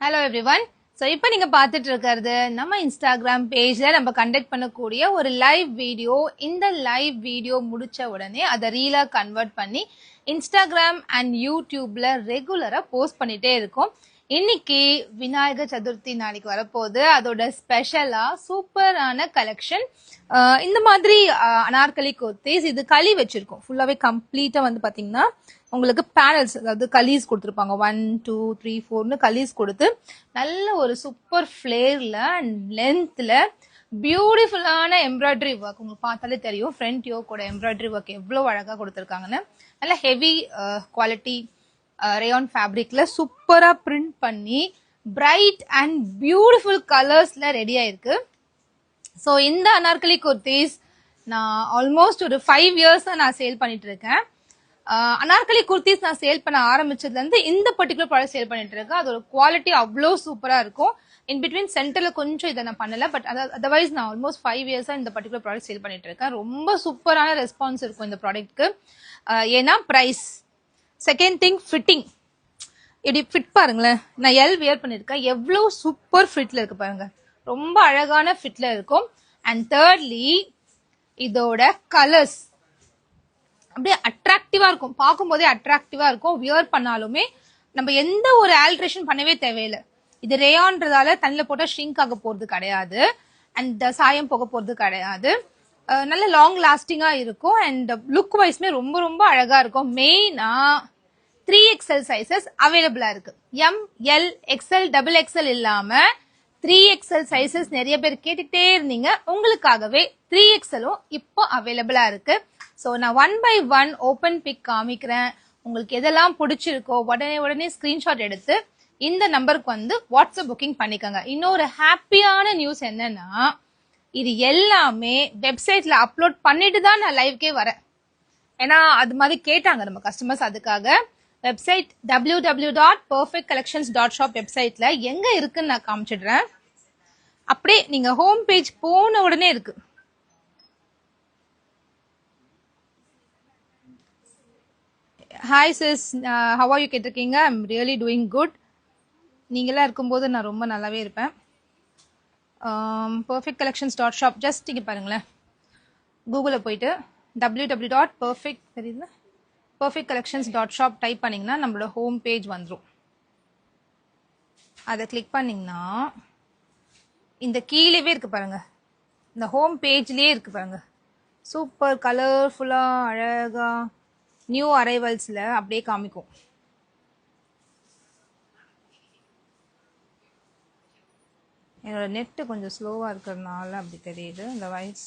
Hello everyone. So இப்போ நீங்க பார்த்துட்டு இருக்கிறது நம்ம இன்ஸ்டாகிராம் பேஜ்ல நம்ம கண்டக்ட் பண்ணக்கூடிய ஒரு லைவ் வீடியோ. இந்த லைவ் வீடியோ முடிச்ச உடனே அதை ரீலா கன்வெர்ட் பண்ணி இன்ஸ்டாகிராம் அண்ட் யூடியூப்ல ரெகுலரா போஸ்ட் பண்ணிட்டே இருக்கோம். இன்னைக்கு விநாயகர் சதுர்த்தி நாளைக்கு வரப்போகுது. அதோட ஸ்பெஷலா சூப்பரான கலெக்ஷன். இந்த மாதிரி அனார்கலி குர்த்திஸ் இது களி வச்சிருக்கோம். ஃபுல்லாவே கம்ப்ளீட்டா வந்து பாத்தீங்கன்னா உங்களுக்கு பேனல்ஸ், அதாவது கலீஸ் கொடுத்துருப்பாங்க. 1 2 3 4ன்னு கலீஸ் கொடுத்து நல்ல ஒரு சூப்பர் ஃபிளேர்ல அண்ட் லென்த்ல பியூட்டிஃபுல்லான எம்ப்ராய்டரி ஒர்க். உங்களுக்கு பார்த்தாலே தெரியும் ஃப்ரண்ட் யோக்கோட எம்ப்ராய்டரி ஒர்க் எவ்வளோ அழகா கொடுத்துருக்காங்கன்னு. நல்ல ஹெவி குவாலிட்டி ரேயான் ஃபேப்ரிக்ல சூப்பரா பிரிண்ட் பண்ணி பிரைட் அண்ட் பியூட்டிஃபுல் கலர்ஸ்ல ரெடி ஆயிருக்கு. ஸோ இந்த அனார்கலி குர்த்திஸ் நான் ஆல்மோஸ்ட் ஒரு 5 இயர்ஸா நான் சேல் பண்ணிட்டு இருக்கேன். அனார்கலி குர்த்திஸ் நான் சேல் பண்ண ஆரம்பிச்சதுல இருந்து இந்த பர்டிகுலர் ப்ராடக்ட் சேல் பண்ணிட்டு இருக்கேன். அதோட குவாலிட்டி அவ்வளோ சூப்பரா இருக்கும். இன் பிட்வீன் சென்டர்ல கொஞ்சம் இதை நான் பண்ணல, பட் அதர்வைஸ் நான் ஆல்மோஸ்ட் 5 இயர்ஸா இந்த பர்டிகுலர் ப்ராடக்ட் சேல் பண்ணிட்டு இருக்கேன். ரொம்ப சூப்பரான ரெஸ்பான்ஸ் இருக்கும் இந்த ப்ராடக்ட்க்கு. ஏன்னா பிரைஸ், செகண்ட் திங் ஃபிட்டிங். இப்படி ஃபிட் பாருங்களேன், நான் எல் வியர் பண்ணிருக்கேன், எவ்வளோ சூப்பர் ஃபிட்ல இருக்கு பாருங்க, ரொம்ப அழகான ஃபிட்ல இருக்கும். அண்ட் தேர்ட்லி இதோட கலர்ஸ் அப்படியே அட்ராக்டிவா இருக்கும், பார்க்கும் போதே அட்ராக்டிவா இருக்கும். வியர் பண்ணாலுமே நம்ம எந்த ஒரு ஆல்ட்ரேஷன் பண்ணவே தேவையில்லை. இது ரேயான்றதால தண்ணில போட்டா ஷ்ரிங்க் ஆக போறது கிடையாது, அண்ட் சாயம் போக போறது கிடையாது. நல்ல லாங் லாஸ்டிங்கா இருக்கும் அண்ட் லுக் வைஸ்மே ரொம்ப ரொம்ப அழகா இருக்கும். மெயினா 3XL சைசஸ் அவைலபிளா இருக்கு. ML XL XXL இல்லாம 3XL சைசஸ் நிறைய பேர் கேட்டுக்கிட்டே இருந்தீங்க. உங்களுக்காகவே 3XLம் இப்போ அவைலபிளா இருக்கு. ஸோ நான் 1 by 1 ஓப்பன் பிக் காமிக்கிறேன். உங்களுக்கு எதெல்லாம் பிடிச்சிருக்கோ உடனே ஸ்கிரீன்ஷாட் எடுத்து இந்த நம்பருக்கு வந்து வாட்ஸ்அப் புக்கிங் பண்ணிக்கோங்க. இன்னொரு ஹாப்பியான நியூஸ் என்னன்னா, இது எல்லாமே வெப்சைட்ல அப்லோட் பண்ணிட்டு தான் நான் லைவ்க்கே வரேன். ஏன்னா அது மாதிரி கேட்டாங்க நம்ம கஸ்டமர்ஸ். அதுக்காக வெப்சைட் www.perfectcollections.shop வெப்சைட்ல எங்க இருக்குன்னு நான் காமிச்சிடுறேன். அப்படியே நீங்க ஹோம் பேஜ் போன உடனே இருக்கு. Hi sis, how are you கேட்டிருக்கீங்க. I'm really doing good. நீங்களாம் இருக்கும்போது நான் ரொம்ப நல்லாவே இருப்பேன். perfectcollections.shop ஜஸ்ட் இங்கே பாருங்களேன், கூகுளில் போயிட்டு www.perfect தெரியுதுல perfectcollections.shop டைப் பண்ணிங்கன்னா நம்மளோட ஹோம் பேஜ் வந்துடும். அதை கிளிக் பண்ணிங்கன்னா இந்த கீழேவே இருக்கு பாருங்க, இந்த ஹோம் பேஜ்லேயே இருக்கு பாருங்க, சூப்பர் கலர்ஃபுல்லாக அழகா நியூ அரைவல்ஸில் அப்படியே காமிக்கும். என்னோட நெட்டு கொஞ்சம் ஸ்லோவாக இருக்கிறதுனால அப்படி தெரியுது இந்த வாய்ஸ்.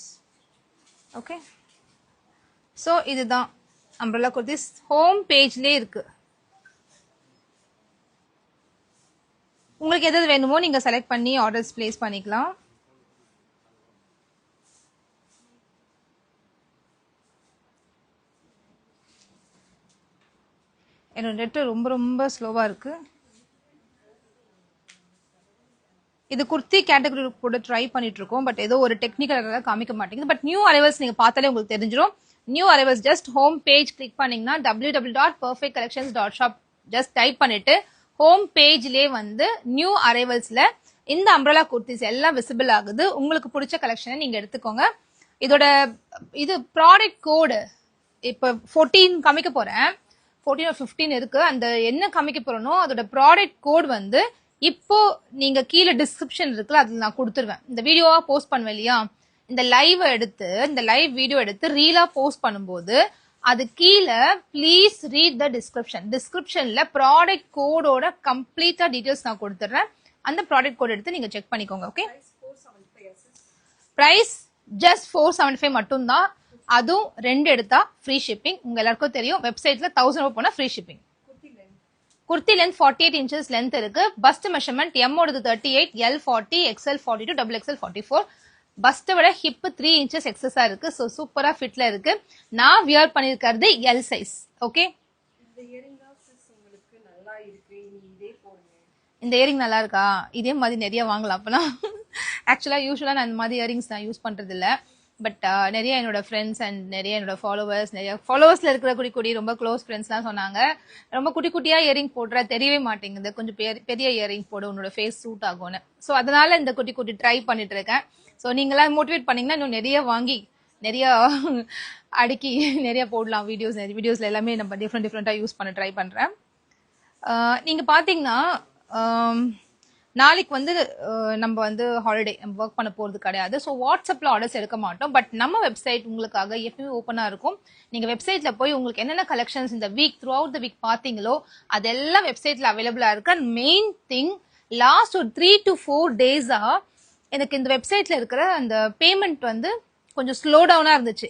ஓகே, ஸோ இதுதான் அம்ப்ரெல்லா குர்த்திஸ் ஹோம் பேஜ்லேயே இருக்கு. உங்களுக்கு எது வேணுமோ நீங்கள் செலக்ட் பண்ணி ஆர்டர்ஸ் பிளேஸ் பண்ணிக்கலாம். என்னோட நெட்டு ரொம்ப ரொம்ப ஸ்லோவாக இருக்கு. இது குர்த்தி கேட்டகரி கூட ட்ரை பண்ணிட்டு இருக்கோம், பட் ஏதோ ஒரு டெக்னிக்கல் காமிக்க மாட்டேங்குது. பட் நியூ அரைவல்ஸ் நீங்க பார்த்தாலே உங்களுக்கு தெரிஞ்சிடும். New arrivals just home page click பண்ணீங்கன்னா www.perfectcollections.shop ஜஸ்ட் டைப் பண்ணிட்டு ஹோம் பேஜ்லேயே வந்து நியூ அரைவல்ஸ்ல இந்த அம்ப்ரெல்லா குர்த்திஸ் எல்லாம் விசிபிள் ஆகுது. உங்களுக்கு பிடிச்ச கலெக்ஷனை நீங்க எடுத்துக்கோங்க. இதோட இது ப்ராடக்ட் கோடு இப்போ 14 காமிக்க போறேன், 14 or 15 இருக்கு. அந்த என்ன காமிக்க போறனோ அதோட ப்ராடக்ட் கோட் வந்து இப்போ நீங்க கீழே டிஸ்கிரிப்ஷன் இருக்குல்ல, அதுல நான் கொடுத்துருவேன். இந்த வீடியோவா போஸ்ட் பண்ணுவேன் இல்லையா, இந்த லைவ் வீடியோ எடுத்து ரீலா போஸ்ட் பண்ணும்போது அது கீழே ப்ளீஸ் ரீட் த டிஸ்கிரிப்ஷன்ல ப்ராடக்ட் கோடோட கம்ப்ளீட்டா டீடைல்ஸ் நான் கொடுத்துட்றேன். அந்த ப்ராடக்ட் கோட் எடுத்து நீங்க செக் பண்ணிக்கோங்க. ஓகே, பிரைஸ் ஜஸ்ட் 475 மட்டும்தான். அதுவும் 2 எடுத்தா ஃப்ரீ ஷிப்பிங். உங்க எல்லாருக்கும் தெரியும் வெப்சைட்ல 1000 போனா free shipping. Kurti length 48 inches length இருக்கு. பஸ்ட் மெஷர்மெண்ட் M ஓடது 38, L 40, XL 42, XXL 44. பஸ்ட்டை விட ஹிப் 3 inches எக்ஸஸா இருக்கு. ஸோ சூப்பரா ஃபிட்ல இருக்கு. நான் வியர் பண்ணிருக்கிறது எல் சைஸ். ஓகே, இந்த இயரிங் நல்லா இருக்கா? இதே மாதிரி நிறைய வாங்கலாம். அப்பனா ஆக்சுவலா யூஸ்வலா நான் இந்த மாதிரி இயரிங்ஸ் நான் யூஸ் பண்றது இல்ல. பட் நிறைய என்னோட ஃப்ரெண்ட்ஸ் அண்ட் நிறைய என்னோட ஃபாலோவர்ஸ்ல இருக்கிற குடி குடி ரொம்ப க்ளோஸ் ஃப்ரெண்ட்ஸ்லாம் சொன்னாங்க, ரொம்ப குட்டி குட்டியா இயரிங் போடுற தெரியவே மாட்டேங்குது, கொஞ்சம் பெரிய இயரிங் போடு, உன்னோட ஃபேஸ் சூட் ஆகும்னு. ஸோ அதனால இந்த குட்டி குட்டி ட்ரை பண்ணிட்டு இருக்கேன். ஸோ நீங்களாம் மோட்டிவேட் பண்ணீங்கன்னா இன்னும் நிறைய வாங்கி நிறைய அடுக்கி நிறைய போடலாம் வீடியோஸ்ல எல்லாமே நம்ம டிஃப்ரெண்டா யூஸ் பண்ண ட்ரை பண்றேன். நீங்க பாத்தீங்கன்னா நாளைக்கு வந்து நம்ம வந்து ஹாலிடே, நம்ம ஒர்க் பண்ண போறது கிடையாது. ஸோ வாட்ஸ்அப்ல ஆர்டர்ஸ் எடுக்க மாட்டோம். பட் நம்ம வெப்சைட் உங்களுக்காக எப்பயுமே ஓப்பனா இருக்கும். நீங்க வெப்சைட்ல போய் உங்களுக்கு என்னென்ன கலெக்ஷன்ஸ் இந்த week throughout the week பாத்தீங்களோ அதெல்லாம் வெப்சைட்ல அவைலபிளா இருக்கு. அண்ட் மெயின் திங், லாஸ்ட் ஒரு 3 to 4 டேஸா எனக்கு இந்த வெப்சைட்ல இருக்கிற அந்த பேமெண்ட் வந்து கொஞ்சம் ஸ்லோ டவுனா இருந்துச்சு.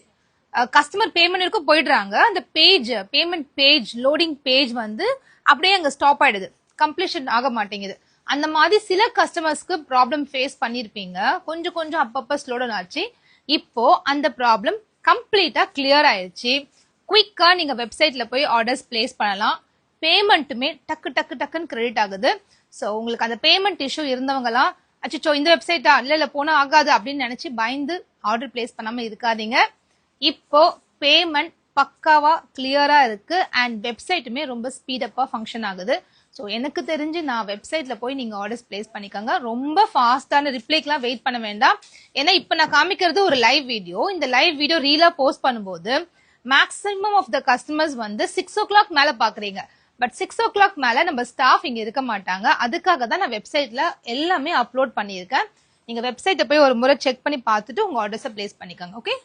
கஸ்டமர் பேமெண்ட் இருக்கும் போயிடுறாங்க, அந்த பேமெண்ட் பேஜ் லோடிங் பேஜ் வந்து அப்படியே அங்க ஸ்டாப் ஆயிடுது, கம்ப்ளீஷன் ஆக மாட்டேங்குது. அந்த மாதிரி சில கஸ்டமர்ஸ்க்கு ப்ராப்ளம் ஃபேஸ் பண்ணிருப்பீங்க. கொஞ்சம் அப்பப்ப ஸ்லோ டவுன் ஆச்சு. இப்போ அந்த ப்ராப்ளம் கம்ப்ளீட்டா கிளியர் ஆயிடுச்சு. குயிக்கா நீங்க வெப்சைட்ல போய் ஆர்டர்ஸ் பிளேஸ் பண்ணலாம். பேமெண்ட்டுமே டக்குன்னு கிரெடிட் ஆகுது. ஸோ உங்களுக்கு அந்த பேமெண்ட் இஷ்யூ இருந்தவங்கலாம் அச்சோ இந்த வெப்சைட்டா இல்ல போனா ஆகாது அப்படின்னு நினைச்சு பயந்து ஆர்டர் பிளேஸ் பண்ணாம இருக்காதீங்க. இப்போ பேமெண்ட் பக்காவா கிளியரா இருக்கு அண்ட் வெப்சைட்டுமே ரொம்ப ஸ்பீடப்பா ஃபங்க்ஷன் ஆகுது. ஸோ எனக்கு தெரிஞ்சு நான் வெப்சைட்ல போய் நீங்க ஆர்டர்ஸ் பிளேஸ் பண்ணிக்கோங்க. ரொம்ப ஃபாஸ்டான ரிப்ளைக்கெல்லாம் வெயிட் பண்ண வேண்டாம். ஏன்னா இப்ப நான் காமிக்கிறது ஒரு லைவ் வீடியோ. இந்த லைவ் வீடியோ ரீலா போஸ்ட் பண்ணும்போது மேக்ஸிமம் ஆஃப் த கஸ்டமர்ஸ் வந்து 6 o'clock மேல பாக்குறீங்க. பட் 6 o'clock மேல நம்ம ஸ்டாஃப் இங்க இருக்க மாட்டாங்க. அதுக்காக தான் நான் வெப்சைட்ல எல்லாமே அப்லோட் பண்ணியிருக்கேன். நீங்க வெப்சைட்டை போய் ஒரு முறை செக் பண்ணி பார்த்துட்டு உங்க ஆர்டர்ஸை பிளேஸ் பண்ணிக்கோங்க. ஓகே.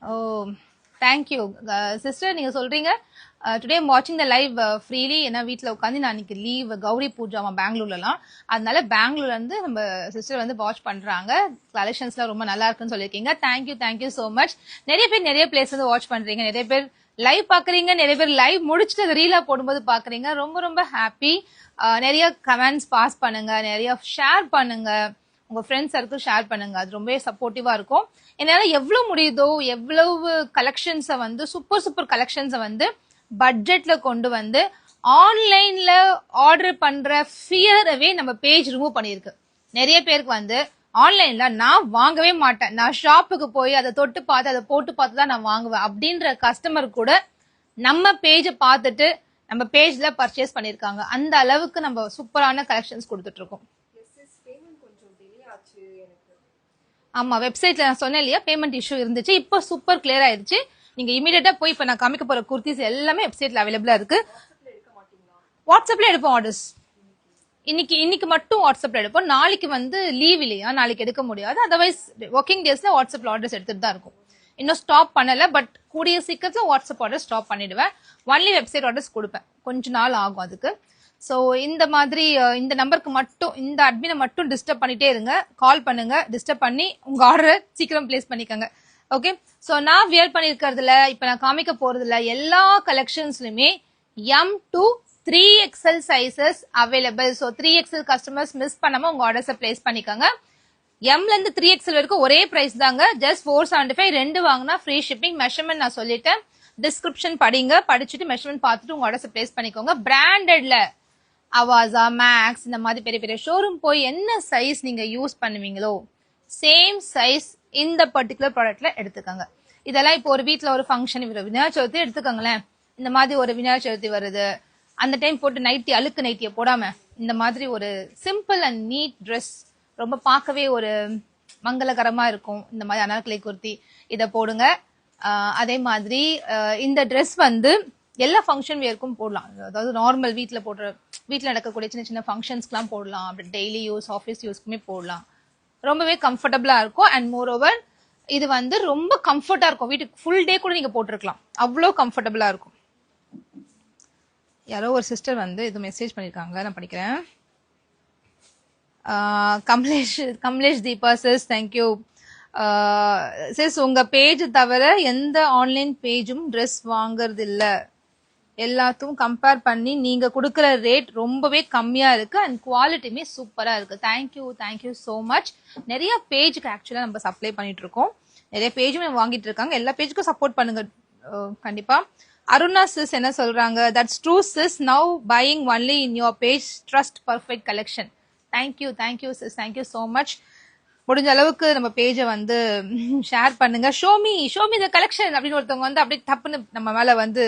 ஓ தேங்க்யூ சிஸ்டர். நீங்க சொல்றீங்க டுடே வாட்சிங் த லைவ் ஃப்ரீலி. ஏன்னா வீட்டில் உட்காந்து நான் இன்னைக்கு லீவ், கௌரி பூஜாமா பெங்களூர்லாம், அதனால பெங்களூர்ல இருந்து நம்ம சிஸ்டர் வந்து வாட்ச் பண்றாங்க. கலெக்ஷன்ஸ்லாம் ரொம்ப நல்லா இருக்குன்னு சொல்லியிருக்கீங்க. Thank you so much. நிறைய பேர் நிறைய பிளேஸ் வந்து வாட்ச் பண்றீங்க, நிறைய பேர் லைவ் பாக்குறீங்க, நிறைய பேர் லைவ் முடிச்சுட்டு அது ரீலா போடும்போது பாக்குறீங்க. ரொம்ப ஹாப்பி. நிறைய கமெண்ட்ஸ் பாஸ் பண்ணுங்க, நிறைய ஷேர் பண்ணுங்க, உங்க ஃப்ரெண்ட்ஸ் சர்க்கிள் ஷேர் பண்ணுங்க. அது ரொம்பவே சப்போர்ட்டிவா இருக்கும். என்னால எவ்வளவு முடியுதோ எவ்வளவு கலெக்ஷன்ஸை வந்து சூப்பர் கலெக்ஷன்ஸை வந்து பட்ஜெட்ல கொண்டு வந்து ஆன்லைன்ல ஆர்டர் பண்ற ஃபியரவே நம்ம பேஜ் ரிமூவ் பண்ணிருக்கு. நிறைய பேருக்கு வந்து ஆன்லைன்ல நான் வாங்கவே மாட்டேன், நான் ஷாப்புக்கு போய் அதை தொட்டு பார்த்து அதை போட்டு பார்த்து தான் நான் வாங்குவேன் அப்படின்ற கஸ்டமர் கூட நம்ம பேஜை பார்த்துட்டு நம்ம பேஜ்ல பர்ச்சேஸ் பண்ணிருக்காங்க. அந்த அளவுக்கு நம்ம சூப்பரான கலெக்ஷன்ஸ் கொடுத்துட்டு இருக்கோம். ஆமா, வெப்சைட்ல நான் சொன்னேன் இல்லையா, பேமெண்ட் இஷ்யூ இருந்துச்சு. இப்போ சூப்பர் கிளியர் ஆயிடுச்சு. நீங்க இமீடியட்டா போய் இப்ப நான் காமிக்க போற குர்த்திஸ் எல்லாமே வெப்சைட்ல அவைலபிளா இருக்கு. வாட்ஸ்அப்ல எடுப்போம் ஆர்டர்ஸ். இன்னைக்கு மட்டும் வாட்ஸ்அப்ல எடுப்போம். நாளைக்கு வந்து லீவ் இல்லையா, நாளைக்கு எடுக்க முடியாது. அதர்வைஸ் ஒர்க்கிங் டேஸ்ல வாட்ஸ்அப்ல ஆர்டர்ஸ் எடுத்துட்டு தான் இருக்கும். இன்னும் ஸ்டாப் பண்ணல, பட் கூடிய சீக்கிரத்துல வாட்ஸ்அப் ஆர்டர் ஸ்டாப் பண்ணிடுவேன். ஒன்லி வெப்சைட் ஆர்டர்ஸ் கொடுப்பேன், கொஞ்ச நாள் ஆகும் அதுக்கு. ஸோ இந்த மாதிரி இந்த நம்பருக்கு மட்டும், இந்த அட்மினை மட்டும் டிஸ்டர்ப் பண்ணிட்டே இருங்க, கால் பண்ணுங்க, டிஸ்டர்ப் பண்ணி உங்க ஆர்டரை சீக்கிரம் பிளேஸ் பண்ணிக்கோங்க. ஓகே. ஸோ நான் வியர் பண்ணிருக்கிறதுல இப்ப நான் காமிக்க போறதுல எல்லா கலெக்ஷன்ஸ்லயுமே M to 3XL sizes available. So 3XL customers miss பண்ணாம உங்க ஆர்டர்ஸை பிளேஸ் பண்ணிக்கோங்க. எம்ல இருந்து 3XL வரைக்கும் ஒரே பிரைஸ் தாங்க, ஜஸ்ட் 475. 2 வாங்கினா ஃப்ரீ ஷிப்பிங். மெஷர்மெண்ட் நான் சொல்லிட்டேன், டிஸ்கிரிப்ஷன் படிங்க, படிச்சுட்டு மெஷர்மெண்ட் பார்த்துட்டு உங்க ஆர்டர்ஸை பிளேஸ் பண்ணிக்கோங்க. பிராண்டட்ல அவாசா, மேக்ஸ் இந்த மாதிரி பெரிய பெரிய ஷோரூம் போய் என்ன சைஸ் நீங்க யூஸ் பண்ணுவீங்களோ சேம் சைஸ் இந்த பர்டிகுலர் ப்ராடக்ட்ல எடுத்துக்கோங்க. இதெல்லாம் இப்போ ஒரு வீட்டுல ஒரு ஃபங்க்ஷன், விநாயகர் சதுர்த்தி எடுத்துக்கோங்களேன். இந்த மாதிரி ஒரு விநாயகர் சதுர்த்தி வருது, அந்த டைம் போட்டு நைட்டி, அழுக்கு நைட்டியை போடாம இந்த மாதிரி ஒரு சிம்பிள் அண்ட் நீட் ட்ரெஸ், ரொம்ப பார்க்கவே ஒரு மங்களகரமா இருக்கும். இந்த மாதிரி அனார்கலி குர்த்தி இதை போடுங்க. அதே மாதிரி இந்த ட்ரெஸ் வந்து எல்லா ஃபங்க்ஷன் வேர்க்கும் போடலாம். அதாவது நார்மல் வீட்டில் நடக்கக்கூடிய சின்ன சின்ன ஃபங்க்ஷன்ஸ்க்குலாம் போடலாம். அப்படி டெய்லி யூஸ், ஆஃபீஸ் யூஸ்க்குமே போடலாம். ரொம்பவே கம்ஃபர்டபுளா இருக்கும். அண்ட் மோர் ஓவர் இது வந்து ரொம்ப கம்ஃபர்ட்டா இருக்கும். வீட்டுக்கு ஃபுல் டே கூட நீங்க போட்டிருக்கலாம், அவ்வளோ கம்ஃபர்டபுளா இருக்கும். யாரோ ஒரு சிஸ்டர் வந்து இது மெசேஜ் பண்ணிருக்காங்க, நான் படிக்கிறேன். Kamlesh Deepa sis, thank you sis. உங்க பேஜ் தவிர எந்த ஆன்லைன் பேஜும் ட்ரெஸ் வாங்குறது இல்ல, எல்லாத்தையும் கம்பேர் பண்ணி நீங்க கொடுக்குற ரேட் ரொம்பவே கம்மியா இருக்கு அண்ட் குவாலிட்டியுமே சூப்பரா இருக்கு. Thank you so much. நிறைய பேஜுக்கு ஆக்சுவலா நம்ம சப்ளை பண்ணிட்டு இருக்கோம், நிறைய பேஜும் வாங்கிட்டு இருக்காங்க. எல்லா பேஜுக்கும் சப்போர்ட் பண்ணுங்க கண்டிப்பா. அருணா sis என்ன சொல்றாங்க, that's true sis, now buying only in your page, trust perfect collection. Thank you sis, thank you so much. முடிஞ்ச அளவுக்கு நம்ம பேஜை வந்து ஷேர் பண்ணுங்க. ஷோமி த கலெக்ஷன் அப்படின்னு ஒருத்தவங்க வந்து அப்படியே தப்புன்னு நம்ம மேல வந்து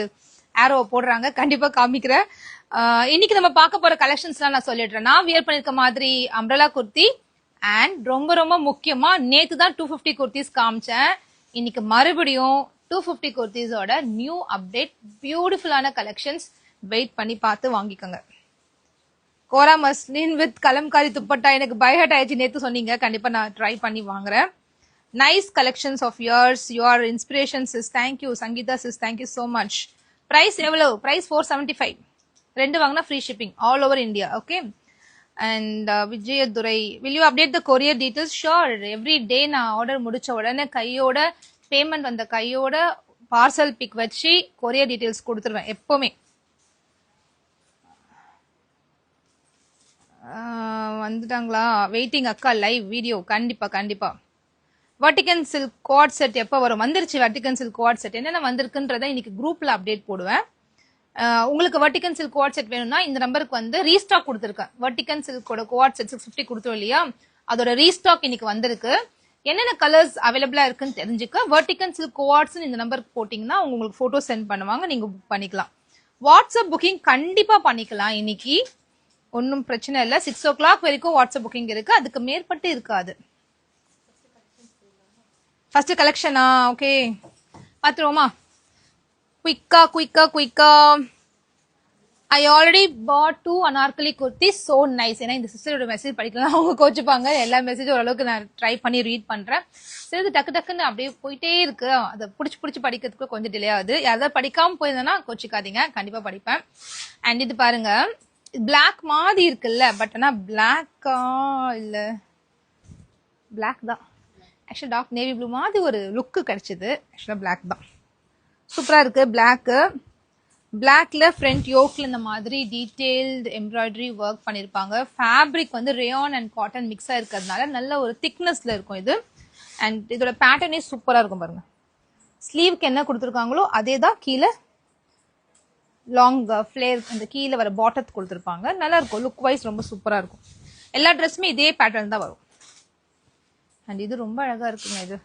ஆரோ போடுறாங்க. கண்டிப்பா காமிக்கிறேன். இன்னைக்கு நம்ம பார்க்க போற கலெக்ஷன்ஸ்லாம் நான் சொல்லிடுறேன். நான் வியர் பண்ணிருக்க மாதிரி அம்ரலா குர்த்தி அண்ட் ரொம்ப ரொம்ப முக்கியமா நேத்து தான் 250 குர்த்திஸ் காமிச்சேன். இன்னைக்கு மறுபடியும் 250 குர்த்திஸோட நியூ அப்டேட், பியூட்டிஃபுல்லான கலெக்ஷன்ஸ். வெயிட் பண்ணி பார்த்து வாங்கிக்கோங்க. கோரா மஸ்லின் வித் கலம்காரி துப்பட்டா எனக்கு பைஹட் ஆயிடுச்சு நேத்து சொன்னீங்க. கண்டிப்பா நான் ட்ரை பண்ணி வாங்குறேன். Nice collections of yours, your inspiration sis. Thank you Sangeetha sis, thank you so much. Price எவ்வளவு? பிரைஸ் 475. 2 வாங்கினா free shipping all over India. Okay. And Vijayadurai, will you update the courier details? Sure, every day நான் order முடிச்ச உடனே கையோட payment வந்த கையோட parcel pick வச்சு courier details கொடுத்துருவேன் எப்பவுமே. வந்துட்டாங்களா? வெயிட்டிங் அக்கா, லைவ் வீடியோ. கண்டிப்பா. வர்டிகன் சில்க் குவாட் செட் எப்போ வரும்? வந்துருச்சு வர்டிகன் சில்க் குவாட் செட். என்னென்ன வந்திருக்குன்றத இன்னைக்கு குரூப்ல அப்டேட் போடுவேன். உங்களுக்கு வர்டிகன் சில்க் குவாட் செட் வேணும்னா இந்த நம்பருக்கு வந்து ரீஸ்டாக் கொடுத்துருக்கேன். வர்டிகன் சில்கோட குவாட் செட் 650 கொடுத்தோம் இல்லையா, அதோட ரீஸ்டாக் இன்னைக்கு வந்திருக்கு. என்னென்ன கலர்ஸ் அவைலபிளா இருக்குன்னு தெரிஞ்சுக்க வர்டிகன் சில்க் குவாட்ஸ் இந்த நம்பருக்கு போட்டீங்கன்னா உங்களுக்கு போட்டோ சென்ட் பண்ணுவாங்க, நீங்க புக் பண்ணிக்கலாம். வாட்ஸ்அப் புக்கிங் கண்டிப்பா பண்ணிக்கலாம். இன்னைக்கு ஒன்னும் பிரச்சனை இல்லை. 6 o'clock வரைக்கும் வாட்ஸ்அப் புக்கிங் இருக்கு, அதுக்கு மேற்பட்டு இருக்காது. ஃபர்ஸ்ட் கலெக்ஷனா? ஓகே, பாத்துருவோமா? குயிக்கா. I already bought 2 anarkali kurti, so nice. ஏன்னா இந்த சிஸ்டரோட மெசேஜ் படிக்கலாம், அவங்க கோச்சுப்பாங்க. எல்லா மெசேஜும் ஓரளவுக்கு நான் ட்ரை பண்ணி ரீட் பண்றேன். சரி, டக்குன்னு அப்படியே போயிட்டே இருக்கு. அதை பிடிச்சி படிக்கிறதுக்கு கொஞ்சம் டிலே ஆகுது. யாராவது படிக்காம போயிருந்தேன்னா கோச்சிக்காதீங்க, கண்டிப்பா படிப்பேன். அண்ட் இது பாருங்க, பிளாக் மாதிரி இருக்குல்ல, பட் ஆனா பிளாக்கா இல்ல, பிளாக் தான். ஆக்சுவலா டார்க் நேவி ப்ளூ மாதிரி ஒரு லுக்கு கிடைச்சது. ஆக்சுவலா பிளாக் தான். சூப்பரா இருக்கு. பிளாக்ல ஃப்ரண்ட் யோக்ல இந்த மாதிரி டீடைல்டு எம்ப்ராய்டரி ஒர்க் பண்ணிருப்பாங்க. ஃபேப்ரிக் வந்து ரேயான் அண்ட் காட்டன் மிக்ஸா இருக்கிறதுனால நல்ல ஒரு திக்னஸ்ல இருக்கும் இது. அண்ட் இதோட பேட்டர்னே சூப்பரா இருக்கும் பாருங்க. ஸ்லீவ்க்கு என்ன கொடுத்துருக்காங்களோ அதே தான் கீழே லாங் ஃபிளேர், அந்த கீழே வர பாட்டத்து கொடுத்துருப்பாங்க. நல்லா இருக்கும், லுக் வைஸ் ரொம்ப சூப்பரா இருக்கும். எல்லா ட்ரெஸ்ஸுமே இதே பேட்டர்ன் தான் வரும். அண்ட் இது ரொம்ப அழகா இருக்குங்க. இது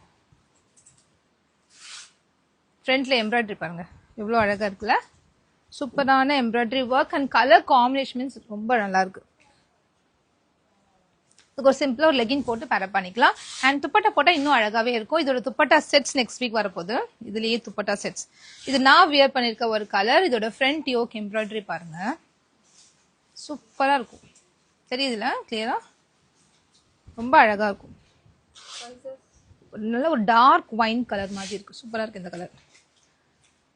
ஃப்ரண்ட்ல எம்ப்ராய்டரி பாருங்க, எவ்வளோ அழகா இருக்குல்ல. சூப்பரான embroidery work and colour combinations ரொம்ப நல்லா இருக்கு. இதுக்கு ஒரு சிம்பிளா ஒரு லெகின் போட்டு பேரப் பண்ணிக்கலாம். அண்ட் துப்பட்டா போட்டா இன்னும் அழகாவே இருக்கும். இதோட துப்பட்டா செட்ஸ் நெக்ஸ்ட் வீக் வரப்போகுது. இதுலயே துப்பட்டா செட்ஸ். இது நான் வியர் பண்ணிருக்க ஒரு கலர். இதோட ஃப்ரண்ட் யோக் எம்ப்ராய்டரி பாருங்க, சூப்பரா இருக்கும். தெரியுதுல கிளியரா? ரொம்ப அழகா இருக்கும். நல்ல ஒரு டார்க் வைன் கலர் மாதிரி இருக்கு, சூப்பரா இருக்கு இந்த colour.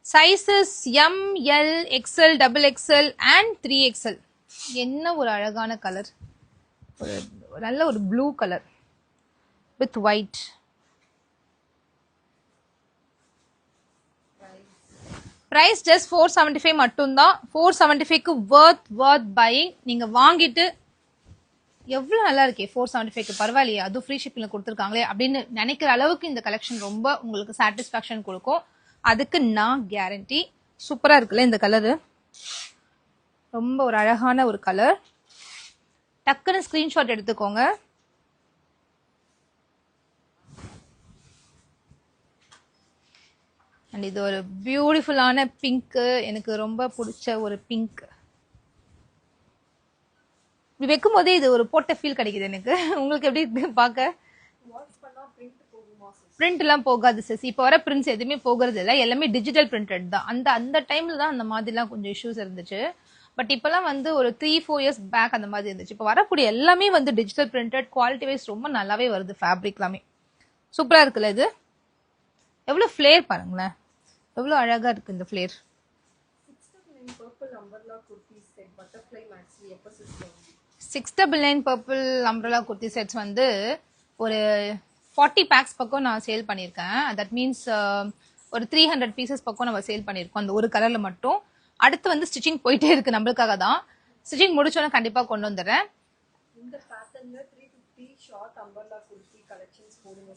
Sizes M, L, XL, double XL and 3XL. என்ன ஒரு அழகான கலர், ஒரு நல்ல ஒரு blue colour with white. Price just 475 மட்டும்தான். 475க்கு வர்த் பையிங். நீங்க வாங்கிட்டு எவ்வளவு நல்லா இருக்கே 475க்கு, பரவாயில்லையே, அதுவும் ஃப்ரீ ஷிப்பிங்ல கொடுத்துருக்காங்களே அப்படின்னு நினைக்கிற அளவுக்கு இந்த கலெக்ஷன் ரொம்ப உங்களுக்கு சாட்டிஸ்பாக்சன் கொடுக்கும். அதுக்கு நான் கேரண்டி. சூப்பரா இருக்குல்ல இந்த கலரு, ரொம்ப ஒரு அழகான ஒரு கலர். டக்குன்னு ஸ்கிரீன்ஷாட் எடுத்துக்கோங்க. அண்ட் இது ஒரு பியூட்டிஃபுல்லான பிங்க், எனக்கு ரொம்ப பிடிச்ச ஒரு பிங்க். இப்படி வைக்கும் போதே இது ஒரு போட்ட ஃபீல் கிடைக்குது எனக்கு. உங்களுக்கு எப்படி இருக்கு பார்க்க? பிரிண்ட் எல்லாம் போகாது சிஸ். இப்போ வர பிரிண்ட்ஸ் எதுவுமே போகிறது இல்லை, எல்லாமே டிஜிட்டல் பிரிண்டட் தான். அந்த டைம்ல தான் அந்த மாதிரிலாம் கொஞ்சம் இஷ்யூஸ் இருந்துச்சு. பட் இப்பெல்லாம் வந்து ஒரு 3-4 இயர்ஸ் பேக் அந்த மாதிரி இருந்துச்சு. இப்போ வரக்கூடிய எல்லாமே வந்து டிஜிட்டல் பிரிண்டட், குவாலிட்டி வைஸ் ரொம்ப நல்லாவே வருது. ஃபேப்ரிக் எல்லாமே சூப்பரா இருக்குல்ல. இது எவ்வளவு ஃபிளேர் பாருங்களேன், எவ்வளவு அழகா இருக்கு இந்த flare. 699 purple umbrella kurti sets வந்து ஒரு 40 பேக்ஸ் பக்கம் நான் சேல் பண்ணியிருக்கேன். தட் மீன்ஸ் ஒரு 300 பீசஸ் பக்கம் நம்ம சேல் பண்ணியிருக்கோம் அந்த ஒரு கலர்ல மட்டும். அடுத்து வந்து ஸ்டிச்சிங் போயிட்டே இருக்கு நம்மளுக்காக தான். ஸ்டிச்சிங் முடிச்சோன்னா கண்டிப்பா கொண்டு வந்துடுறேன். இந்த பேட்டர்ன்ல 350 ஷார்ட் அம்பர்லா குர்த்தி கலெக்ஷன்ஸ் போடுங்க.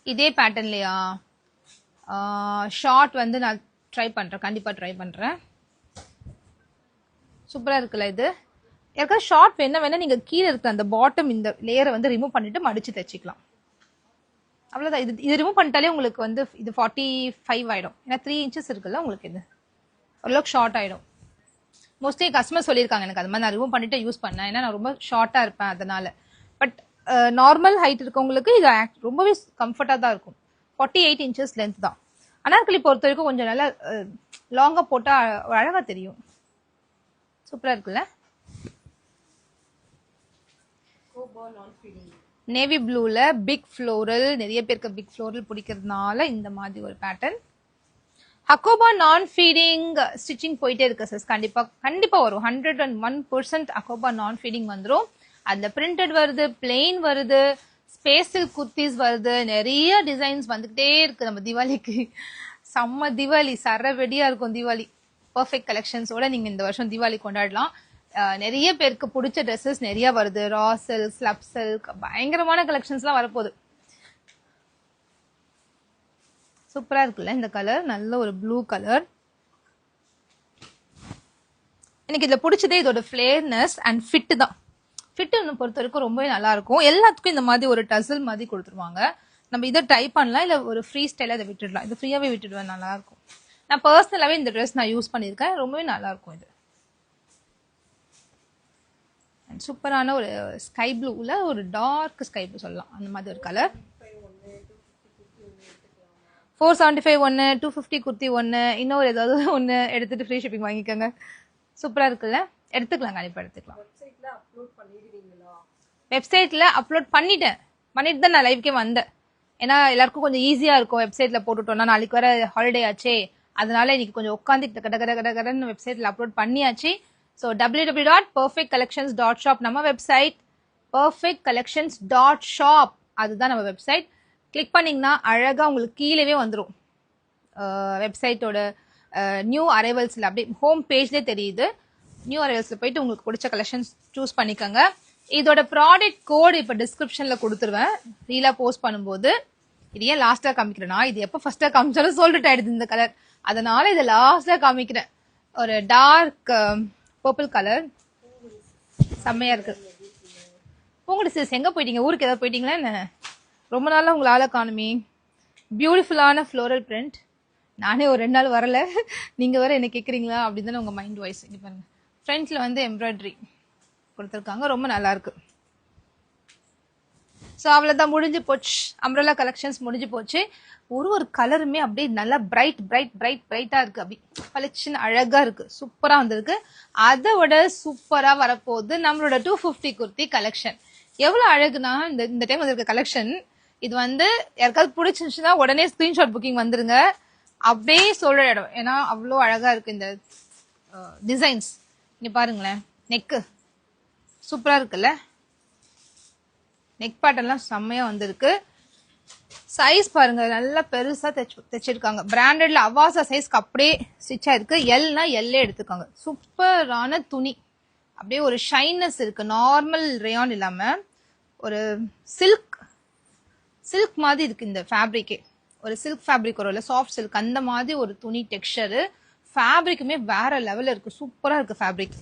இதே பேட்டர்ன்லயா? ஷார்ட் வந்து நான் ட்ரை பண்ணுறேன், கண்டிப்பாக ட்ரை பண்ணுறேன். சூப்பராக இருக்குல்ல இது. யாருக்காவது ஷார்ட் வேணா நீங்கள் கீழே இருக்கிற அந்த பாட்டம் இந்த லேயரை வந்து ரிமூவ் பண்ணிட்டு மடிச்சு தைச்சிக்கலாம். அவ்வளோதான். இது ரிமூவ் பண்ணிட்டாலே உங்களுக்கு வந்து இது 45 ஆகிடும். ஏன்னா 3 inches இருக்குல்ல உங்களுக்கு, இது ஓரளவுக்கு ஷார்ட் ஆகிடும். மோஸ்ட்லி கஸ்டமர் சொல்லியிருக்காங்க எனக்கு அது மாதிரி நான் ரிமூவ் பண்ணிட்டு யூஸ் பண்ணேன், ஏன்னா நான் ரொம்ப ஷார்ட்டாக இருப்பேன் அதனால. பட் நார்மல் ஹைட் இருக்கவங்களுக்கு இது ரொம்பவே கம்ஃபர்ட்டாக தான் இருக்கும். 48 inches லென்த் தான். அனார்கலி பொறுத்த வரைக்கும் கொஞ்சம் நல்லா லாங்காக போட்டால் அழகாக தெரியும். சூப்பராக இருக்குல்ல. நேவி ப்ளூல பிக் ஃப்ளோரல், நிறைய பேருக்கு பிக் ஃப்ளோரல் பிடிக்கிறதுனால இந்த மாதிரி ஒரு பேட்டர்ன். ஹக்கோபா நான் ஃபீடிங் ஸ்டிச்சிங் போயிட்டே இருக்கு சார். கண்டிப்பா வரும். 101% ஹக்கோபா நான் ஃபீடிங் வந்துடும். அதுல பிரிண்டட் வருது, பிளெயின் வருது, ஸ்பேஸில் குர்த்திஸ் வருது, நிறைய டிசைன்ஸ் வந்துகிட்டே இருக்கு. நம்ம தீபாவளிக்கு செம்ம தீபாவளி, சரவெடியா இருக்கும் தீபாவளி. பர்ஃபெக்ட் கலெக்ஷன்ஸோட நீங்க இந்த வருஷம் தீபாவளி கொண்டாடலாம். நிறைய பேருக்கு பிடிச்ச ட்ரெஸ்ஸஸ் நிறைய வருது. ரா சில்க், ஸ்லப் சில்க், பயங்கரமான கலெக்ஷன்ஸ்லாம் வரப்போகுது. சூப்பரா இருக்குல்ல இந்த கலர், நல்ல ஒரு ப்ளூ கலர். எனக்கு இதுல பிடிச்சதே இதோட ஃபிளேர்னஸ் அண்ட் ஃபிட் தான். ஃபிட் பொறுத்த வரைக்கும் ரொம்பவே நல்லா இருக்கும். எல்லாத்துக்கும் இந்த மாதிரி ஒரு டசல் மாதிரி கொடுத்துருவாங்க. நம்ம இதை ட்ரை பண்ணலாம், இல்ல ஒரு ஃப்ரீ ஸ்டைலா இதை விட்டுடலாம். இது ஃப்ரீயாவே விட்டுடுவேன், நல்லா இருக்கும். நான் பர்சனலாவே இந்த ட்ரெஸ் நான் யூஸ் பண்ணியிருக்கேன், ரொம்பவே நல்லா இருக்கும் இது. சூப்பரான ஒரு ஸ்கை ப்ளூல ஒரு டார்க் ஸ்கை ப்ளூ சொல்லலாம், அந்த மாதிரி ஒரு கலர். 475 ஒன்று, 250 குர்த்தி ஒன்று, இன்னொரு ஏதாவது ஒன்று எடுத்துட்டு ஃப்ரீ ஷிப்பிங் வாங்கிக்கோங்க. சூப்பரா இருக்குல்ல. எடுத்துக்கலாம், கண்டிப்பா எடுத்துக்கலாம். வெப்சைட்ல அப்லோட் பண்ணிட்டு தான் நான் லைவ்க்கே வந்தேன். ஏன்னா எல்லாருக்கும் கொஞ்சம் ஈஸியா இருக்கும் வெப்சைட்ல போட்டுட்டோம்னா. நாளைக்கு வர ஹாலிடே ஆச்சே, அதனால இன்னைக்கு கொஞ்சம் உட்காந்து கடன்னு வெப்சைட்ல அப்லோட் பண்ணியாச்சு. ஸோ www.perfectcollections.shop நம்ம வெப்சைட். perfectcollections.shop அதுதான் நம்ம வெப்சைட். கிளிக் பண்ணீங்கன்னா அழகா உங்களுக்கு கீழே வந்துடும் வெப்சைட்டோட நியூ அரைவல்ஸ்ல. அப்படியே ஹோம் பேஜ்லேயே தெரியுது. நியூ அரைவல்ஸ்ல போயிட்டு உங்களுக்கு பிடிச்ச கலெக்ஷன்ஸ் சூஸ் பண்ணிக்கோங்க. இதோட ப்ராடக்ட் கோடு இப்போ டிஸ்கிரிப்ஷன்ல கொடுத்துருவேன் ரீலா போஸ்ட் பண்ணும்போது. இது ஏன் லாஸ்டா காமிக்கிறேன்னா, இது எப்போ ஃபர்ஸ்டா காமிச்சாலும் சோல்ட் ஆயிடுது இந்த கலர், அதனால இதை லாஸ்டா காமிக்கிறேன். ஒரு டார்க் பர்பிள் கலர், செம்மையா இருக்கு. பூங்குடி சிஸ் எங்க போயிட்டீங்க? ஊருக்கு ஏதாவது போயிட்டீங்களா என்ன? ரொம்ப நாளா உங்களை ஆள காணுமே. பியூட்டிஃபுல்லான ஃப்ளோரல் பிரிண்ட். நானே ஒரு 2 நாள் வரல, நீங்க வேற என்ன கேக்குறீங்களா அப்படின்னு தானே உங்க மைண்ட் வாய்ஸ். இங்க பாருங்க, ஃப்ரண்ட்ல வந்து எம்ப்ராய்டரி கொடுத்துருக்காங்க, ரொம்ப நல்லா இருக்கு. ஸோ அவ்வளோதான், முடிஞ்சு போச்சு. அம்ரல்லா கலெக்ஷன்ஸ் முடிஞ்சு போச்சு. ஒரு கலருமே அப்படியே நல்லா பிரைட்டா இருக்கு. அப்படி பளிச்சுன்னு அழகா இருக்கு, சூப்பரா வந்திருக்கு. அதை விட சூப்பரா வரப்போகுது நம்மளோட 250 குர்த்தி கலெக்ஷன். எவ்வளவு அழகுனா இந்த டைம் வந்திருக்க கலெக்ஷன். இது வந்து யாருக்காவது பிடிச்சிருந்துச்சுன்னா உடனே ஸ்கிரீன்ஷாட் புக்கிங் வந்துருங்க, அப்படியே சொல்ற இடம். ஏன்னா அவ்வளோ அழகா இருக்கு இந்த டிசைன்ஸ். இங்க பாருங்களேன், நெக்கு சூப்பரா இருக்குல்ல. நெக் பேட்டர்ன்லாம் செம்மையா வந்திருக்கு. சைஸ் பாருங்க, நல்லா பெருசா தைச்சிருக்காங்க. பிராண்டட்ல அவாசா சைஸ்க்கு அப்படியே ஸ்டிச் ஆயிருக்கு. எல்னா எல்லே எடுத்துக்காங்க. சூப்பரான துணி, அப்படியே ஒரு ஷைனஸ் இருக்கு. நார்மல் ரேயான் இல்லாம ஒரு சில்க் மாதிரி இருக்கு இந்த ஃபேப்ரிக்கே. ஒரு சில்க் ஃபேப்ரிக் வரும்ல, சாஃப்ட் சில்க், அந்த மாதிரி ஒரு துணி டெக்ஸ்சரு. ஃபேப்ரிக்குமே வேற லெவல்ல இருக்கு, சூப்பரா இருக்கு ஃபேப்ரிக்.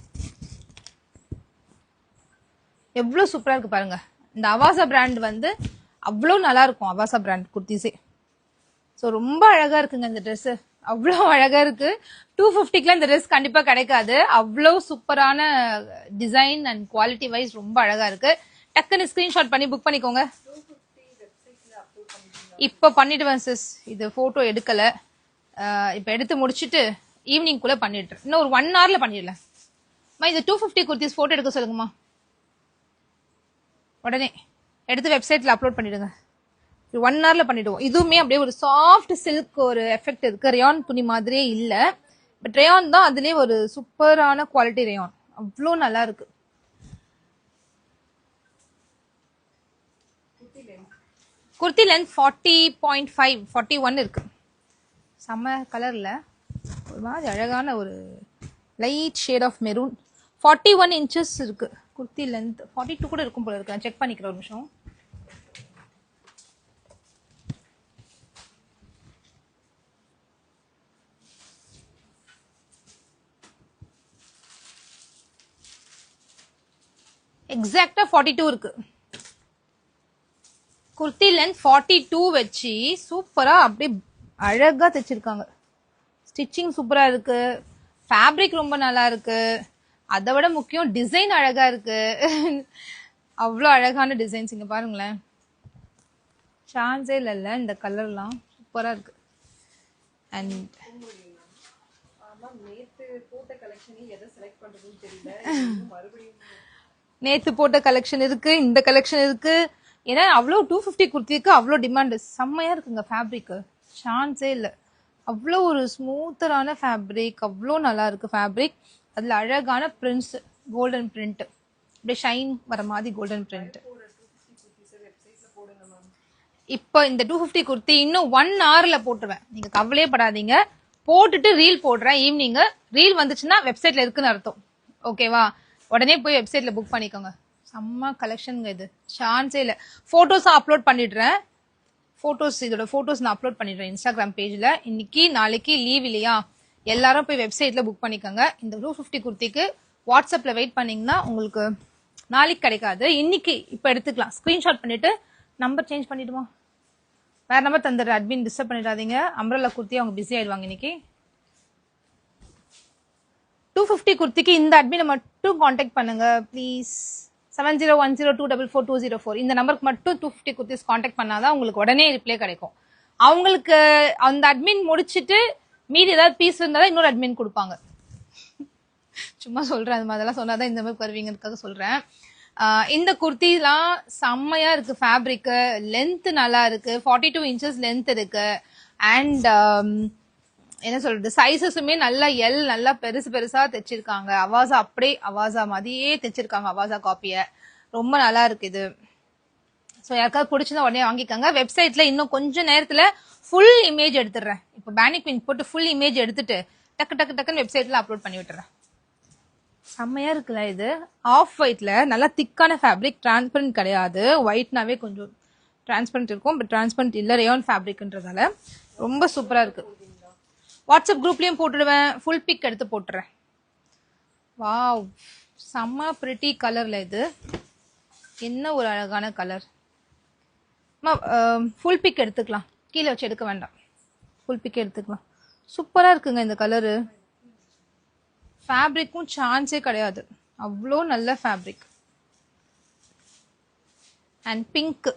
எவ்வளவு சூப்பரா இருக்கு பாருங்க. இந்த அவாசா பிராண்ட் வந்து அவ்வளோ நல்லா இருக்கும், அவாசா பிராண்ட் குர்த்திஸே. ஸோ ரொம்ப அழகா இருக்குங்க இந்த ட்ரெஸ், அவ்வளோ அழகா இருக்கு. 250க்குலாம் இந்த ட்ரெஸ் கண்டிப்பா கிடைக்காது. அவ்வளோ சூப்பரான டிசைன் அண்ட் குவாலிட்டி வைஸ் ரொம்ப அழகா இருக்கு. டக்குன்னு ஸ்கிரீன்ஷாட் பண்ணி புக் பண்ணிக்கோங்க. இப்ப பண்ணிடுவேன் சிஸ், இது போட்டோ எடுக்கல. இப்ப எடுத்து முடிச்சுட்டு ஈவினிங் குள்ள பண்ணிட்டு இன்னும் ஒரு 1 hourல பண்ணிடல. இது 250 குர்த்திஸ் போட்டோ எடுக்க சொல்லுங்கம்மா. உடனே எடுத்து வெப்சைட்ல அப்லோட் பண்ணிடுங்க. 1 hourல பண்ணிடுவோம். இதுவுமே அப்படியே ஒரு சாஃப்ட் சில்க் ஒரு எஃபெக்ட் இருக்கு. ரேயான் துணி மாதிரியே இல்ல, பட் ரேயான் தான், அதுலயே ஒரு சூப்பரான குவாலிட்டி ரேயான், அவ்வளோ நல்லா இருக்கு. குர்த்தி லென்த் 40.5 41 இருக்கு. செம்ம கலர்ல ஒரு மாதிரி அழகான ஒரு light shade of maroon. 41 inches இருக்கு குர்த்தி லென்த். 42 கூட இருக்கும் போல இருக்கு, நான் செக் பண்ணிக்கிறேன் ஒரு நிமிஷம். எக்ஸாக்டா 42 இருக்கு. குர்த்தி லென்த் 42 வச்சு சூப்பரா அப்படியே அழகா தைச்சிருக்காங்க. ஸ்டிச்சிங் சூப்பரா இருக்கு, ஃபேப்ரிக் ரொம்ப நல்லா இருக்கு, அதை விட முக்கியம் டிசைன் அழகா இருக்கு. அவ்வளோ அழகான டிசைன்ஸ் இங்க பாருங்களேன், சான்ஸே இல்லைல்ல. இந்த கலர்லாம் சூப்பரா இருக்கு. அண்ட் நேத்து போட்ட கலெக்ஷன் இருக்கு, இந்த கலெக்ஷன் இருக்கு. ஏன்னா அவ்வளோ 250 குர்த்திக்கு அவ்வளோ டிமாண்ட். செம்மையா இருக்குங்க ஃபேப்ரிக், சான்ஸே இல்லை. அவ்வளோ ஒரு ஸ்மூத்தரான ஃபேப்ரிக், அவ்வளோ நல்லா இருக்கு ஃபேப்ரிக். அதில் அழகான பிரிண்ட்ஸ், கோல்டன் பிரிண்ட், அப்படியே ஷைன் வர மாதிரி கோல்டன் பிரிண்ட். இப்போ இந்த 250 குர்த்தி இன்னும் 1 hourல போட்டுருவேன், நீங்க கவலையே படாதீங்க. போட்டுட்டு ரீல் போடுறேன் ஈவினிங். ரீல் வந்துச்சுன்னா வெப்சைட்ல இருக்குன்னு அர்த்தம், ஓகேவா? உடனே போய் வெப்சைட்ல புக் பண்ணிக்கோங்க. செம்ம கலெக்ஷனுங்க இது, சான்ஸே இல்லை. போட்டோஸும் அப்லோட் பண்ணிடுறேன். இதோட போட்டோஸ் நான் அப்லோட் பண்ணிடுறேன் இன்ஸ்டாகிராம் பேஜ்ல. இன்னைக்கு நாளைக்கு லீவ் இல்லையா, எல்லாரும் போய் வெப்சைட்ல புக் பண்ணிக்கோங்க. இந்த 250 குர்த்திக்கு வாட்ஸ்அப்ல வெயிட் பண்ணீங்கன்னா உங்களுக்கு நாளைக்கு கிடைக்காது, இன்னைக்கு இப்ப எடுத்துக்கலாம். ஸ்கிரீன்ஷாட் பண்ணிட்டு நம்பர் சேஞ்ச் பண்ணிடுமா, வேற நம்பர் தந்துடுற. அட்மின் டிஸ்டர்ப் பண்ணிடாதீங்க, அம்ரல்லா குர்த்தி அவங்க பிஸி ஆயிடுவாங்க இன்னைக்கு. 250 குர்த்திக்கு இந்த அட்மினை மட்டும் காண்டாக்ட் பண்ணுங்க ப்ளீஸ். 7010244204 இந்த நம்பருக்கு மட்டும் 250 குர்த்திஸ் காண்டாக்ட் பண்ணாதான் உங்களுக்கு உடனே ரிப்ளை கிடைக்கும். அவங்களுக்கு அந்த அட்மின் முடிச்சுட்டு மீதி ஏதாவது பீஸ் இருந்தாதான் இன்னொரு அட்மின் கொடுப்பாங்க. சும்மா சொல்றேன், அது மாதிரிலாம் சொன்னாதான் இந்த மாதிரி வருவீங்கிறதுக்காக சொல்றேன். இந்த குர்த்திலாம் செம்மையா இருக்கு, ஃபேப்ரிக் லென்த் நல்லா இருக்கு, 42 inches லென்த் இருக்கு. அண்ட் என்ன சொல்றது, சைஸஸுமே நல்லா நல்லா பெருசா தைச்சிருக்காங்க. அவாசா அப்படியே அவாசா மாதிரியே தைச்சிருக்காங்க, அவாசா காப்பிய. ரொம்ப நல்லா இருக்கு இது. ஸோ யாருக்காவது பிடிச்சிருந்தா உடனே வாங்கிக்கோங்க. வெப்சைட்ல இன்னும் கொஞ்ச நேரத்துல ஃபுல் இமேஜ் எடுத்துடுறேன். இப்போ பேனிக் பின் போட்டு ஃபுல் இமேஜ் எடுத்துட்டு டக்குன்னு வெப்சைட்ல அப்லோட் பண்ணி விட்டுறேன். செம்மையா இருக்குல்ல இது. ஆஃப் ஒயிட்ல நல்லா திக்கான ஃபேப்ரிக், டிரான்ஸ்பரண்ட் கிடையாது. ஒயிட்னாவே கொஞ்சம் டிரான்ஸ்பரண்ட் இருக்கும், பட் டிரான்ஸ்பரண்ட் இல்ல, ரேயான் ஃபேப்ரிக்ன்றதால ரொம்ப சூப்பரா இருக்கு. வாட்ஸ்அப் குரூப்லயும் போட்டுடுவேன், ஃபுல் பிக் எடுத்து போட்டுறேன். வாவ், செம்ம பிரிட்டி கலர்ல இது. என்ன ஒரு அழகான கலர். ஃபுல் பிக் எடுத்துக்கலாம், கீழே வச்சு எடுக்க வேண்டாம், ஃபுல் பிக் எடுத்துக்கலாம். சூப்பரா இருக்குங்க இந்த கலரு. ஃபேப்ரிக்கும் சான்ஸே கிடையாது, அவ்வளோ நல்ல ஃபேப்ரிக். அண்ட் பிங்க்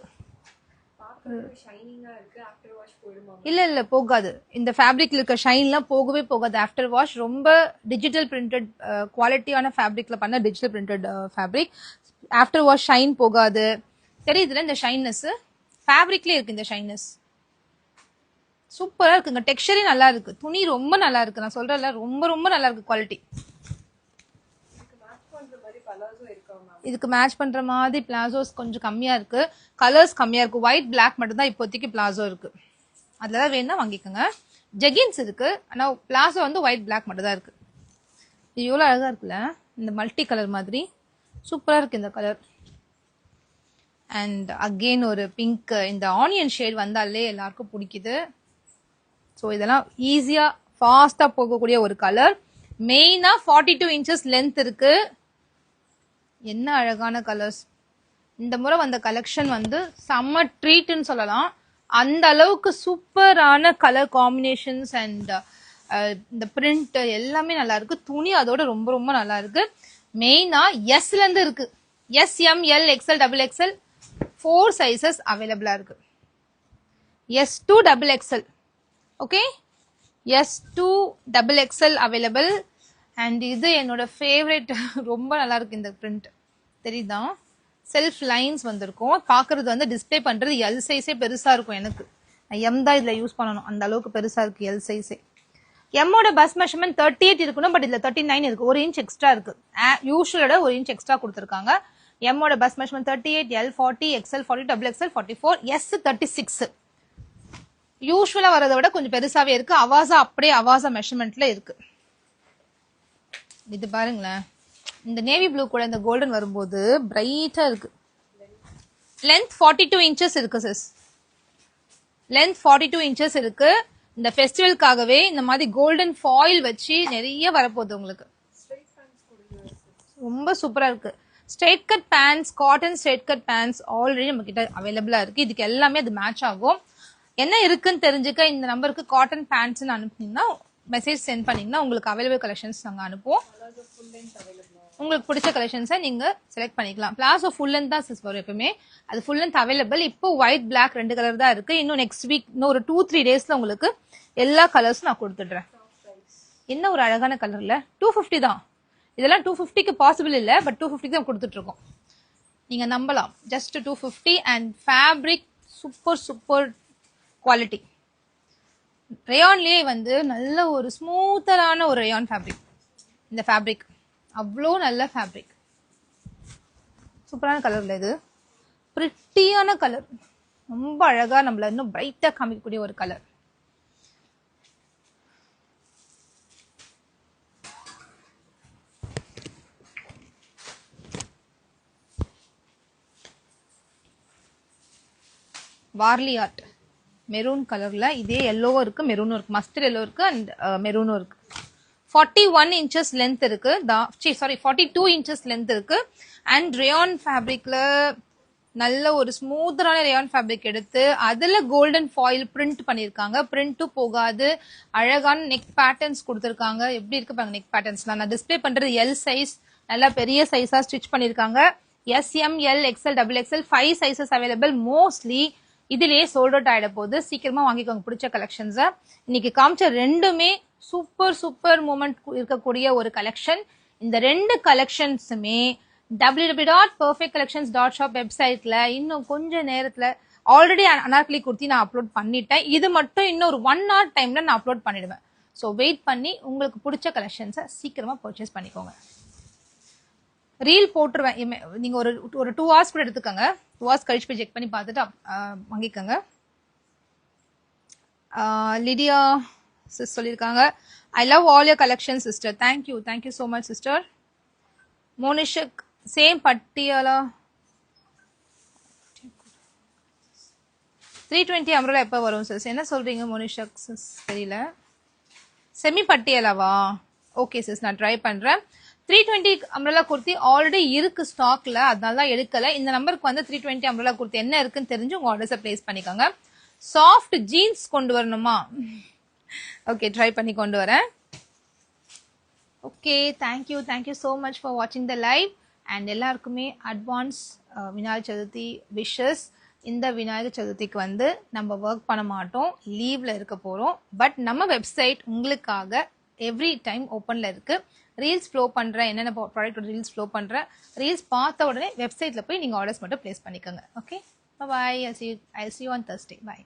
இல்ல போகாது, இந்த ஃபேப்ரிக்ல இருக்க ஷைன்லாம் போகவே போகாது ஆஃப்டர் வாஷ். ரொம்ப டிஜிட்டல் பிரிண்டட் குவாலிட்டியான ஃபேப்ரிக்ல பண்ண digital printed fabric. After wash shine போகாது. தெரியுதுல இந்த ஷைனஸ், ஃபேப்ரிக்ல இருக்கு இந்த ஷைனஸ். சூப்பரா இருக்குங்க, டெக்ஸ்சரே நல்லா இருக்கு, துணி ரொம்ப நல்லா இருக்கு. நான் சொல்றேன்ல, ரொம்ப நல்லா இருக்கு குவாலிட்டி. இதுக்கு மேட்ச் பண்ற மாதிரி பிளாசோஸ் கொஞ்சம் கம்மியா இருக்கு, கலர்ஸ் கம்மியா இருக்கு. ஒயிட் பிளாக் மட்டும் தான் இப்போதைக்கு பிளாசோ இருக்கு, அதுலதான் வேணும்னா வாங்கிக்கோங்க. ஜெகின்ஸ் இருக்கு, ஆனா பிளாசோ வந்து ஒயிட் பிளாக் மட்டும் தான் இருக்கு. இது எவ்வளவு அழகா இருக்குல்ல, இந்த மல்டி கலர் மாதிரி சூப்பரா இருக்கு இந்த கலர். அண்ட் அகெயின் ஒரு பிங்க், இந்த ஆனியன் ஷேட் வந்தாலே எல்லாருக்கும் பிடிக்குது. ஸோ இதெல்லாம் ஈஸியா ஃபாஸ்டா போகக்கூடிய ஒரு கலர். மெயினா 42 inches லென்த் இருக்கு. என்ன அழகான கலர்ஸ். இந்த முறை வந்த கலெக்ஷன் வந்து செம்ம ட்ரீட்னு சொல்லலாம். அந்த அளவுக்கு சூப்பரான கலர் காம்பினேஷன்ஸ் அண்ட் இந்த பிரிண்ட் எல்லாமே நல்லா இருக்கு. துணி அதோட ரொம்ப நல்லா இருக்கு. மெயினா எஸ்ல இருந்து இருக்கு, S, M, L, XL, XXL 4 sizes அவைலபிளா இருக்கு. S2 XXL, okay, S2 XXL available. And இது என்னோட ஃபேவரட், ரொம்ப நல்லா இருக்கு இந்த பிரிண்ட். தெரியுதா, செல்ஃப் லைன்ஸ் வந்திருக்கும். பாக்குறது வந்து டிஸ்பிளே பண்றது எல் சைஸே பெருசா இருக்கும். எனக்கு எம் தான் இதுல யூஸ் பண்ணணும், அந்த அளவுக்கு பெருசா இருக்கு எல் சைஸே. எம்மோட பஸ் மெஷர்மெண்ட் 38 இருக்கணும், பட் இதுல 39 இருக்கு, 1 inch எக்ஸ்ட்ரா இருக்கு. யூஸ்வலோட 1 inch எக்ஸ்ட்ரா கொடுத்துருக்காங்க. எம்மோட bus measurement 38, L 40, XL 40, XXL 44, S 36. யூஸ்வலா வரதை விட கொஞ்சம் பெருசாவே இருக்கு. அவாசா அப்படியே அவாசா மெஷர்மெண்ட்ல இருக்கு. இது பாருங்களேன், இந்த நேவி ப்ளூ கூட இந்த கோல்டன் வரும்போது பிரைட்டா இருக்கு. லென்த் 42 inches இருக்கு சிஸ், லென்த் 42 inches இருக்கு. இந்த ஃபெஸ்டிவல்காகவே இந்த மாதிரி கோல்டன் ஃபாயில் வச்சு நிறைய வரப்போகுது உங்களுக்கு. ரொம்ப சூப்பரா இருக்கு. Straight cut pants, cotton straight cut pants already நம்ம கிட்ட அவைலபிளா இருக்கு. இதுக்கு எல்லாமே அது மேட்ச் ஆகும். என்ன இருக்குன்னு தெரிஞ்சுக்க இந்த நம்பருக்கு காட்டன் பேண்ட்ஸ்ன்னு அனுப்புனீங்கன்னா, மெசேஜ் சென்ட் பண்ணீங்கன்னா உங்களுக்கு அவைலபிள் கலெக்ஷன்ஸ் நாங்கள் அனுப்புவோம். உங்களுக்கு பிடிச்ச கலெக்ஷன்ஸை நீங்க செலக்ட் பண்ணிக்கலாம். பிளாசோ ஃபுல் லென்த் தான் சிஸ் வரும் எப்பவுமே. அது ஃபுல் லென்த் அவைலபிள். இப்போ ஒயிட் பிளாக் 2 கலர் தான் இருக்கு. இன்னும் நெக்ஸ்ட் வீக் இன்னும் ஒரு 2-3 டேஸ்ல உங்களுக்கு எல்லா கலர்ஸும் நான் கொடுத்துடுறேன். என்ன ஒரு அழகான கலர்ல 250 தான். இதெல்லாம் 250க்கு பாசிபிள் இல்ல, பட் 250 தான் கொடுத்துட்டு இருக்கோம். நீங்க நம்பலாம். Just 250 and fabric super quality. ரேயான்லயே வந்து நல்ல ஒரு ஸ்மூத்தரான ஒரு ரேயான் ஃபேப்ரிக். இந்த ஃபேப்ரிக் அவ்வளோ நல்ல ஃபேப்ரிக், சூப்பரான கலர்ல இது, பிரிட்டியான கலர், ரொம்ப அழகா நம்மள இன்னும் பிரைட்டா காமிக்கக்கூடிய ஒரு கலர். வார்லி ஆர்ட் மெரூன் கலர்ல, இதே எல்லோவும் இருக்கு, மெரூனும் இருக்கு, மஸ்டர்ட் எல்லோ இருக்கு அண்ட் மெரூனும் இருக்கு. 41 inches லென்த் இருக்கு, 42 inches லென்த் இருக்கு. அண்ட் ரேயான் ஃபேப்ரிக்ல நல்ல ஒரு ஸ்மூத்தரான ரேயான் ஃபேப்ரிக் எடுத்து அதுல கோல்டன் ஃபாயில் பிரிண்ட் பண்ணிருக்காங்க. பிரிண்ட்டும் போகாது, அழகான நெக் பேட்டர்ன்ஸ் கொடுத்துருக்காங்க. எப்படி இருக்கு பாருங்க நெக் பேட்டர்ன்ஸ்லாம். நான் டிஸ்பிளே பண்றது எல் சைஸ், நல்லா பெரிய சைஸா ஸ்டிச் பண்ணிருக்காங்க. SM, L, XL, XXL 5 sizes available. Mostly இதுலயே சோல்ட் அவுட் ஆயிட போகுது. சீக்கிரமா வாங்கிக்கோங்க பிடிச்ச கலெக்ஷன்ஸை. இன்னைக்கு காமிச்ச ரெண்டுமே சூப்பர் மூமெண்ட் இருக்கக்கூடிய ஒரு கலெக்ஷன். இந்த 2 கலெக்ஷன்ஸுமே www.perfectcollections.shop வெப்சைட்ல இன்னும் கொஞ்ச நேரத்துல ஆல்ரெடி அனார்கலி குர்த்தி நான் அப்லோட் பண்ணிட்டேன். இது மட்டும் இன்னும் ஒரு 1 hour டைம்ல நான் அப்லோட் பண்ணிடுவேன். ஸோ வெயிட் பண்ணி உங்களுக்கு பிடிச்ச கலெக்ஷன்ஸை சீக்கிரமா பர்ச்சேஸ் பண்ணிக்கோங்க. ரீல் போட்டுருவேன். நீங்க ஒரு 2 hours கூட எடுத்துக்கோங்க. 2 hours கழிச்சு போய் செக் பண்ணி பார்த்துட்டு வாங்கிக்கோங்க. லிடியா சிஸ் சொல்லியிருக்காங்க, I love all your collection sister. Thank you so much sister. மோனிஷக் சேம் பட்டியாலா 320 அம்ரலா எப்போ வரும் சிஸ்? என்ன சொல்றீங்க மோனிஷக் சிஸ்? தெரியல. செமி பட்டியாலாவா? ஓகே சிஸ், நான் ட்ரை பண்றேன். 320 அம்ரலா குர்த்தி ஆல்ரெடி இருக்கு ஸ்டாக்ல, அதனால தான் எடுக்கல. இந்த நம்பருக்கு வந்து 320 அம்ரலா குர்த்தி என்ன இருக்குன்னு தெரிஞ்சு உங்க ஆர்டர்ஸை பிளேஸ் பண்ணிக்கோங்க. சாஃப்ட் ஜீன்ஸ் கொண்டு வரணுமா? ஓகே, ட்ரை பண்ணி கொண்டு வரேன். Okay, thank you so much for வாட்சிங் த லைவ். அண்ட் எல்லாருக்குமே அட்வான்ஸ் விநாயகர் சதுர்த்தி விஷஸ். இந்த விநாயகர் சதுர்த்திக்கு வந்து நம்ம ஒர்க் பண்ண மாட்டோம், லீவ்ல இருக்க போறோம். பட் நம்ம வெப்சைட் உங்களுக்காக எவ்ரி டைம் ஓப்பன்ல இருக்கு. ரீல்ஸ் ஃப்ளோ பண்றேன், என்னென்ன ப்ராடக்ட் ரீல்ஸ் ஃப்ளோ பண்றேன். ரீல்ஸ் பார்த்த உடனே வெப்சைட்ல போய் நீங்க ஆர்டர்ஸ் மட்டும் பிளேஸ் பண்ணிக்கோங்க. Okay, bye. I'll see you on Thursday. Bye.